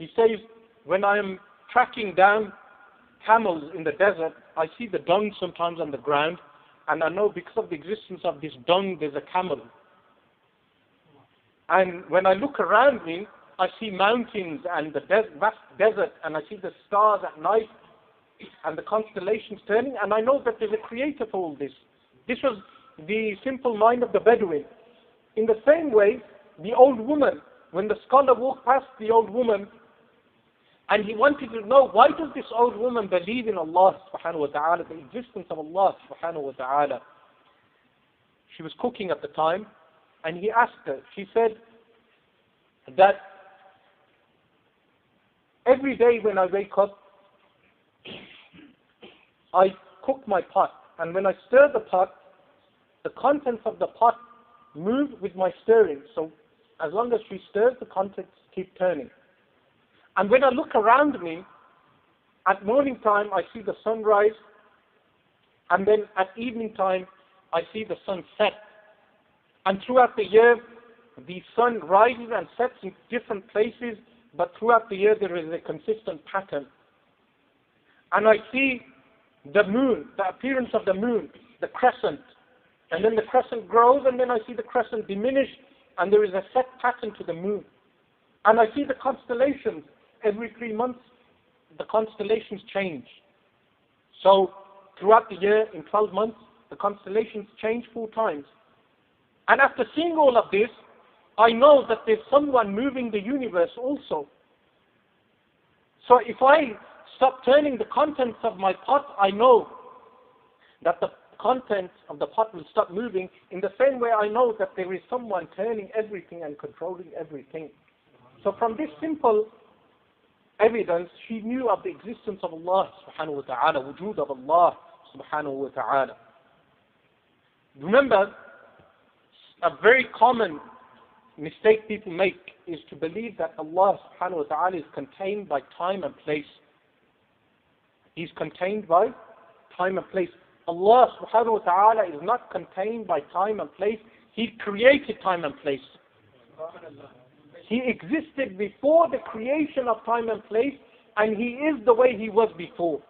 He says, when I am tracking down camels in the desert, I see the dung sometimes on the ground, and I know because of the existence of this dung, there's a camel. And when I look around me, I see mountains and the vast desert, and I see the stars at night, and the constellations turning, and I know that there's a creator for all this. This was the simple mind of the Bedouin. In the same way, the old woman, when the scholar walked past the old woman, and he wanted to know, why does this old woman believe in Allah subhanahu wa ta'ala, the existence of Allah subhanahu wa ta'ala? She was cooking at the time, and he asked her, she said that every day when I wake up, I cook my pot, and when I stir the pot, the contents of the pot move with my stirring. So as long as she stirs, the contents keep turning. And when I look around me, at morning time I see the sun rise, and then at evening time I see the sun set. And throughout the year, the sun rises and sets in different places, but throughout the year there is a consistent pattern. And I see the moon, the appearance of the moon, the crescent. And then the crescent grows, and then I see the crescent diminish, and there is a set pattern to the moon. And I see the constellations. Every 3 months, the constellations change. So throughout the year, in 12 months, the constellations change 4 times. And after seeing all of this, I know that there's someone moving the universe also. So if I stop turning the contents of my pot, I know that the contents of the pot will stop moving. In the same way, I know that there is someone turning everything and controlling everything. So from this simple evidence, she knew of the existence of Allah subhanahu wa ta'ala, wujud of Allah subhanahu wa ta'ala. Remember, a very common mistake people make is to believe that Allah subhanahu wa ta'ala is contained by time and place. He's contained by time and place. Allah subhanahu wa ta'ala is not contained by time and place. He created time and place. He existed before the creation of time and place, and He is the way He was before.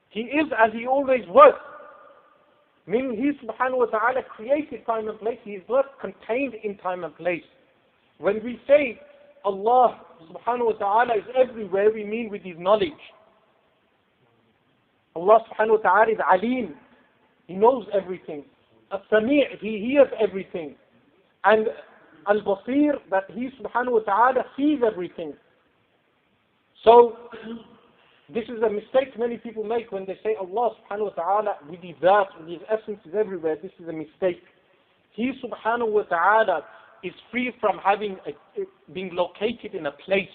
He is as He always was. Meaning He subhanahu wa ta'ala created time and place. He is not contained in time and place. When we say Allah subhanahu wa ta'ala is everywhere, we mean with His knowledge. Allah subhanahu wa ta'ala is Alim. He knows everything. As-Sami', He hears everything. And Al-Basir, that He subhanahu wa ta'ala sees everything. So, this is a mistake many people make when they say Allah subhanahu wa ta'ala with His Dhat, with His essence is everywhere. This is a mistake. He subhanahu wa ta'ala is free from being located in a place.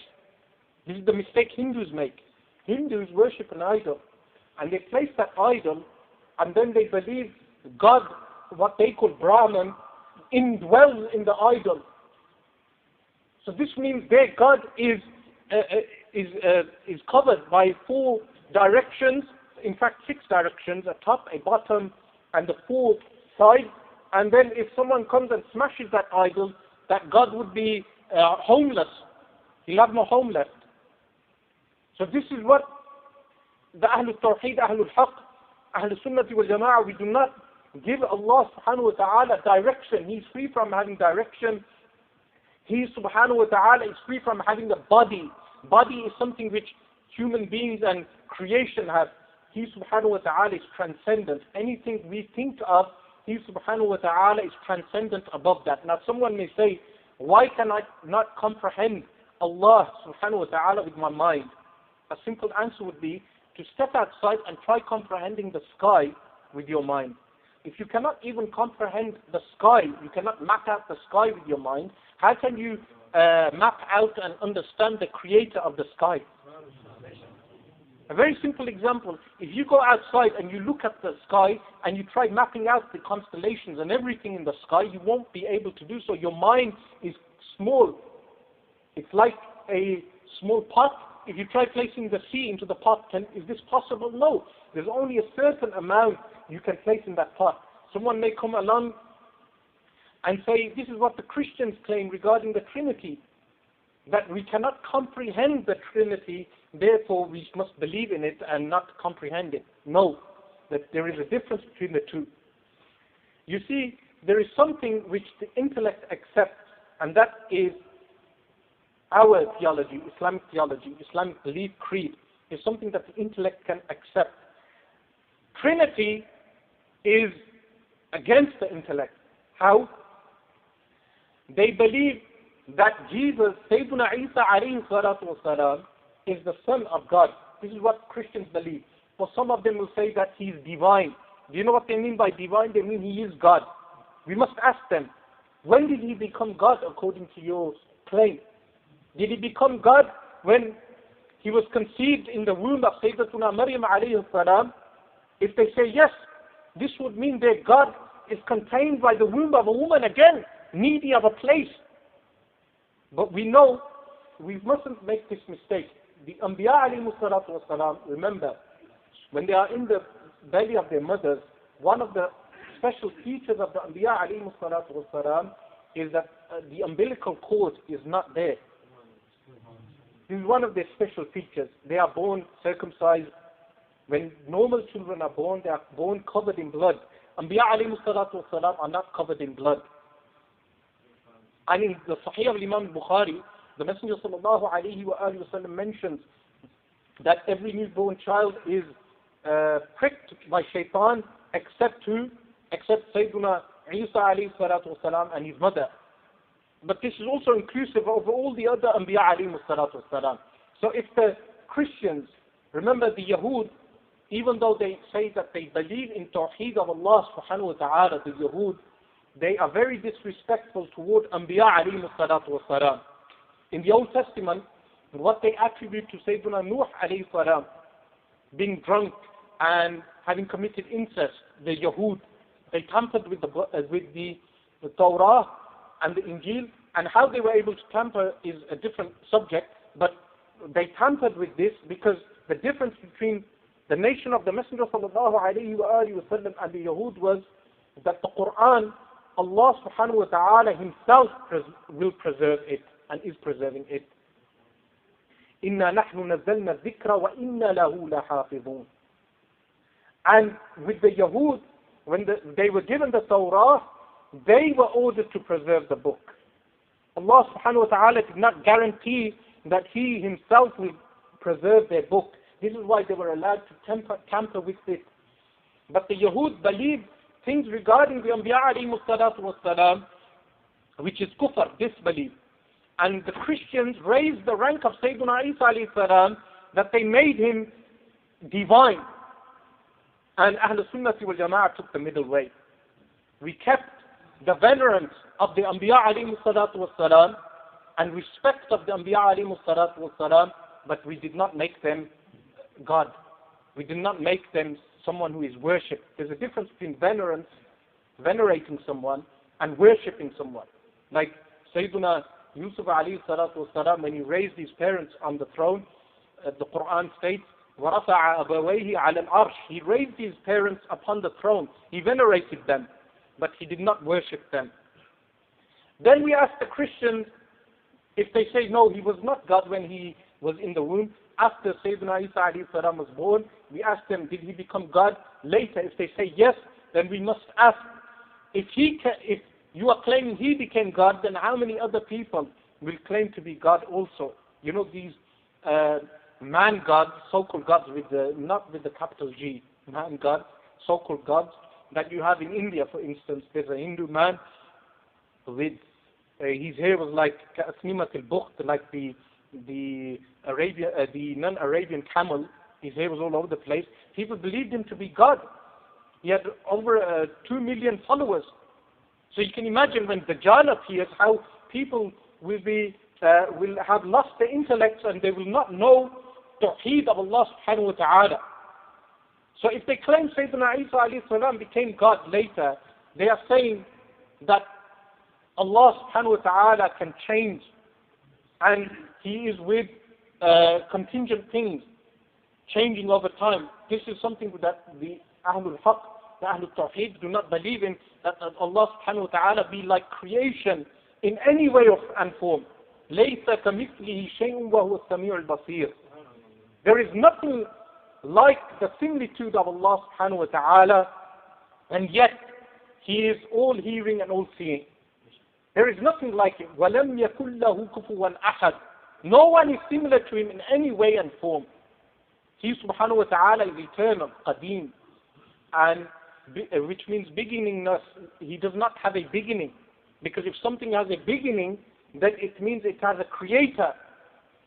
This is the mistake Hindus make. Hindus worship an idol, and they place that idol, and then they believe God, what they call Brahman, indwells in the idol. So this means their God is covered by 4 directions, in fact 6 directions, a top, a bottom, and the 4 sides. And then if someone comes and smashes that idol, that God would be homeless. He'll have no home left. So this is what the Ahlul Tawhid, Ahlul Haqq, Ahlul Sunnati wal Jama'ah, we do not give Allah subhanahu wa ta'ala direction. He's free from having direction. He subhanahu wa ta'ala is free from having a body. Body is something which human beings and creation have. He subhanahu wa ta'ala is transcendent. Anything we think of, He subhanahu wa ta'ala is transcendent above that. Now someone may say, why can I not comprehend Allah subhanahu wa ta'ala with my mind? A simple answer would be to step outside and try comprehending the sky with your mind. If you cannot even comprehend the sky, you cannot map out the sky with your mind, how can you map out and understand the creator of the sky? A very simple example, if you go outside and you look at the sky and you try mapping out the constellations and everything in the sky, you won't be able to do so. Your mind is small. It's like a small pot. If you try placing the sea into the pot, is this possible? No. There's only a certain amount you can place in that pot. Someone may come along and say, this is what the Christians claim regarding the Trinity. that we cannot comprehend the Trinity, therefore we must believe in it and not comprehend it. No, that there is a difference between the two. You see, there is something which the intellect accepts, and that is our theology, Islamic belief creed, is something that the intellect can accept. Trinity is against the intellect. How? They believe that Jesus, Sayyidina Isa alayhi salatu wasalam, is the Son of God. This is what Christians believe. For some of them will say that he is divine. Do you know what they mean by divine? They mean he is God. We must ask them, when did he become God according to your claim? Did he become God when he was conceived in the womb of Sayyidatuna Maryam alayhi salam? If they say yes, this would mean that God is contained by the womb of a woman again, needy of a place. But we know we mustn't make this mistake. The Anbiya alayhi salatu wasalam, remember, when they are in the belly of their mothers, one of the special features of the Anbiya alayhi salatu wasalam is that the umbilical cord is not there. This is one of their special features. They are born circumcised. When normal children are born, they are born covered in blood. Anbiya alayhi salatu wasalam are not covered in blood. And in the Sahih of Imam Bukhari, the Messenger sallallahu alayhi wa sallam mentions that every newborn child is pricked by shaitan except who? Except Sayyiduna Isa alayhi salatu wasalam and his mother. But this is also inclusive of all the other Anbiya alayhi salatu wasalam. So if the Christians, remember the Yahud, even though they say that they believe in Tawhid of Allah subhanahu wa ta'ala, the Yahud, they are very disrespectful toward Anbiya alayhi salatu wasalam. In the Old Testament, what they attribute to Sayyiduna Nuh alayhi salam, being drunk and having committed incest, the Yahud, they tampered with the Torah and the Injil, and how they were able to tamper is a different subject, but they tampered with this because the difference between the nation of the Messenger sallallahu alayhi wa sallam and the Yahud was that the Quran, Allah subhanahu wa ta'ala himself will preserve it and is preserving it. إِنَّا نَحْنُ نَزَّلْنَا الذِّكْرَ وَإِنَّا لَهُ لَحَافِظُونَ. And with the Yahud, when they were given the Torah, they were ordered to preserve the book. Allah subhanahu wa ta'ala did not guarantee that He Himself will preserve their book. This is why they were allowed to tamper with it. But the Yahud believed things regarding the Anbiya alayhi salatu wassalam, which is kufr, disbelief. And the Christians raised the rank of Sayyidina Isa alayhi salam, that they made him divine. And Ahlul Sunnati wal Jama'ah took the middle way. We kept the venerance of the Anbiya alayhi salatu wassalam and respect of the Anbiya alayhi salatu wassalam, but we did not make them God. We did not make them someone who is worshipped. There's a difference between venerance, venerating someone, and worshipping someone. Like Sayyidina Yusuf alayhi salatu wassalam, when he raised his parents on the throne, the Quran states, وَرَفَعَ أَبَوَيْهِ عَلَى الْعَرْشِ. He raised his parents upon the throne. He venerated them, but he did not worship them. Then we ask the Christians, if they say no, he was not God when he was in the womb, after Sayyidina Isa alayhi salam was born, we ask them, did he become God later? If they say yes, then we must ask, if you are claiming he became God, then how many other people will claim to be God also? You know, these man gods, so-called gods, not with the capital G, man gods, so-called gods, that you have in India, for instance. There's a Hindu man with, his hair was like Asnimat al-Bukht, like the non-Arabian camel. His hair was all over the place. People believed him to be God. He had over 2 million followers. So you can imagine when Dajjal appears, how people will have lost their intellects and they will not know Tawhid of Allah subhanahu wa ta'ala. So if they claim Sayyidina Isa alayhi salam became God later, they are saying that Allah subhanahu wa ta'ala can change and He is with contingent things changing over time. This is something that the Ahlul Haqq, the Ahlul Tawhid do not believe in, that Allah subhanahu wa ta'ala be like creation in any way and form. لَيْسَ كَمِثْلِهِ شَيْءٌ وَهُوَ السَّمِيعُ الْبَصِيرُ. There is nothing like the similitude of Allah subhanahu wa ta'ala, and yet He is all hearing and all seeing. There is nothing like Him. وَلَمْ يَكُنْ لَهُ كُفُوًا أَحَدٌ. No one is similar to Him in any way and form. He subhanahu wa ta'ala is eternal, qadim, and which means beginningless. He does not have a beginning. Because if something has a beginning, then it means it has a creator